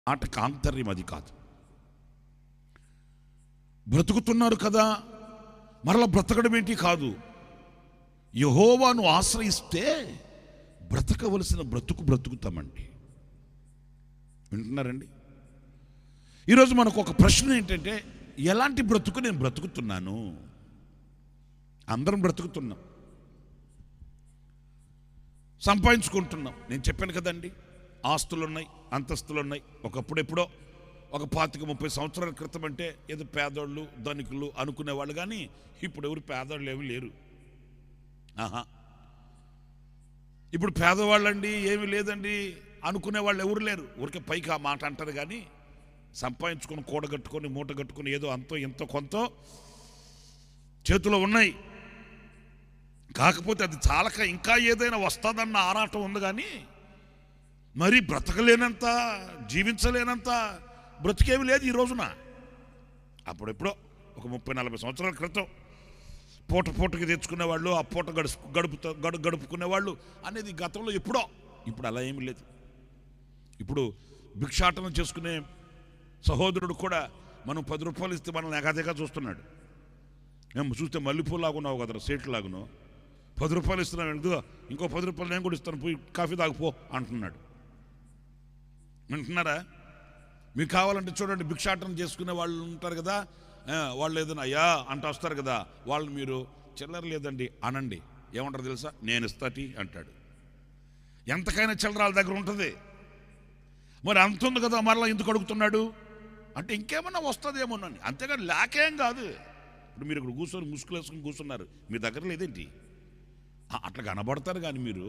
మాటకు ఆంతర్యం అది కాదు. బ్రతుకుతున్నారు కదా, మరలా బ్రతకడం ఏంటి కాదు. యెహోవాను ఆశ్రయిస్తే బ్రతకవలసిన బ్రతుకుతామండి. వింటున్నారండి? ఈరోజు మనకు ఒక ప్రశ్న ఏంటంటే, ఎలాంటి బ్రతుకు నేను బ్రతుకుతున్నాను? అందరం బ్రతుకుతున్నాం, సంపాదించుకుంటున్నాం. నేను చెప్పాను కదండి, ఆస్తులు ఉన్నాయి, అంతస్తులు ఉన్నాయి. ఒకప్పుడు ఎప్పుడో ఒక 25-30 సంవత్సరాల క్రితం అంటే ఏదో పేదోళ్ళు ధనికులు అనుకునేవాళ్ళు, కానీ ఇప్పుడు ఎవరు పేదోళ్ళు ఏమీ లేరు. ఇప్పుడు పేదవాళ్ళండి ఏమీ లేదండి అనుకునే వాళ్ళు ఎవరు లేరు. ఊరికే పైకి ఆ మాట అంటారు, కానీ సంపాదించుకొని కూడగట్టుకొని మూట కట్టుకొని ఏదో అంతో ఎంతో కొంత చేతిలో ఉన్నాయి. కాకపోతే అది చాలక ఇంకా ఏదైనా వస్తుందన్న ఆరాటం ఉంది, కానీ మరి బ్రతకలేనంత, జీవించలేనంత బ్రతికేమి లేదు ఈ రోజున. అప్పుడెప్పుడో ఒక 30-40 సంవత్సరాల క్రితం పూటకి తెచ్చుకునేవాళ్ళు, ఆ పూట గడుపుకునేవాళ్ళు అనేది గతంలో ఎప్పుడో. ఇప్పుడు అలా ఏమి లేదు. ఇప్పుడు భిక్షాటన చేసుకునే సహోదరుడు కూడా మనం 10 రూపాయలు ఇస్తే మనల్ని ఎగాదిగా చూస్తున్నాడు. మేము చూస్తే మల్లెపూలు లాగున్నావు కదరా, సేట్లు లాగున్నావు, 10 రూపాయలు ఇస్తున్నావు ఎందుకు, ఇంకో 10 రూపాయలు నేను కూడా ఇస్తాను, పోయి కాఫీ తాగిపో అంటున్నాడు. వింటున్నారా? మీకు కావాలంటే చూడండి, భిక్షాటన చేసుకునే వాళ్ళు ఉంటారు కదా, వాళ్ళు ఏదైనా అయ్యా అంట వస్తారు కదా, వాళ్ళు మీరు చిల్లర లేదండి అనండి, ఏమంటారు తెలుసా, నేను ఇస్తాటి అంటాడు. ఎంతకైనా చిల్లర వాళ్ళ దగ్గర ఉంటుంది. మరి అంత ఉంది కదా, మరలా ఎందుకు అడుగుతున్నాడు అంటే ఇంకేమన్నా వస్తుందేమోనని, అంతేగాని లేకేం కాదు. ఇప్పుడు మీరు ఇక్కడ కూర్చొని ముసుగులు వేసుకుని కూర్చున్నారు, మీ దగ్గర లేదేంటి? అట్లా కనబడతారు. కానీ మీరు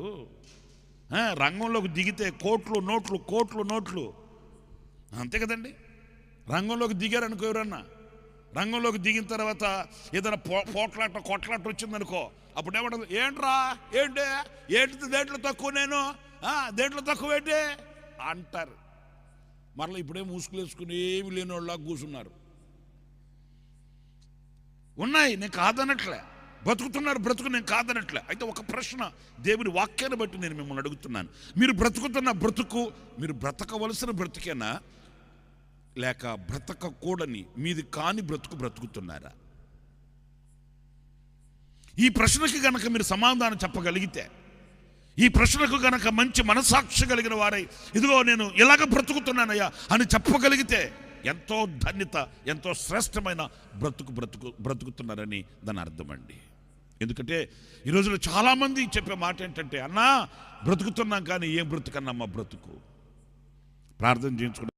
రంగంలోకి దిగితే కోట్లు నోట్లు అంతే కదండి. రంగంలోకి దిగారనుకో, ఎవరన్నా రంగంలోకి దిగిన తర్వాత ఏదైనా కొట్లాట వచ్చిందనుకో, అప్పుడు ఏమంటారు, ఏంటిది దేంట్లో తక్కువ, నేను దేంట్లో తక్కువ ఏంటి అంటారు. మరలా ఇప్పుడే ముసుగులు వేసుకుని ఏమి లేని వాళ్ళ కూర్చున్నారు. ఉన్నాయి, నేను కాదనట్లే, బ్రతుకుతున్నారు, నేను కాదనట్లే. అయితే ఒక ప్రశ్న దేవుని వాక్యాన్ని బట్టి నేను మిమ్మల్ని అడుగుతున్నాను, మీరు బ్రతుకుతున్న బ్రతుకు మీరు బ్రతకవలసిన బ్రతుకేనా, లేక బ్రతకకూడని మీది కాని బ్రతుకుతున్నారా? ఈ ప్రశ్నకి గనక మీరు సమాధానం చెప్పగలిగితే, ఈ ప్రశ్నకు గనక మంచి మనసాక్షి కలిగిన వారై, ఇదిగో నేను ఇలాగ బ్రతుకుతున్నానయ్యా అని చెప్పగలిగితే ఎంతో ధన్యత, ఎంతో శ్రేష్టమైన బ్రతుకుతున్నారని దాని అర్థం అండి. ఎందుకంటే ఈ రోజులో చాలామంది చెప్పే మాట ఏంటంటే, అన్నా బ్రతుకుతున్నాం కానీ ఏం బ్రతుకన్నా మా బ్రతుకు. ప్రార్థన చేయించుకున్నాం.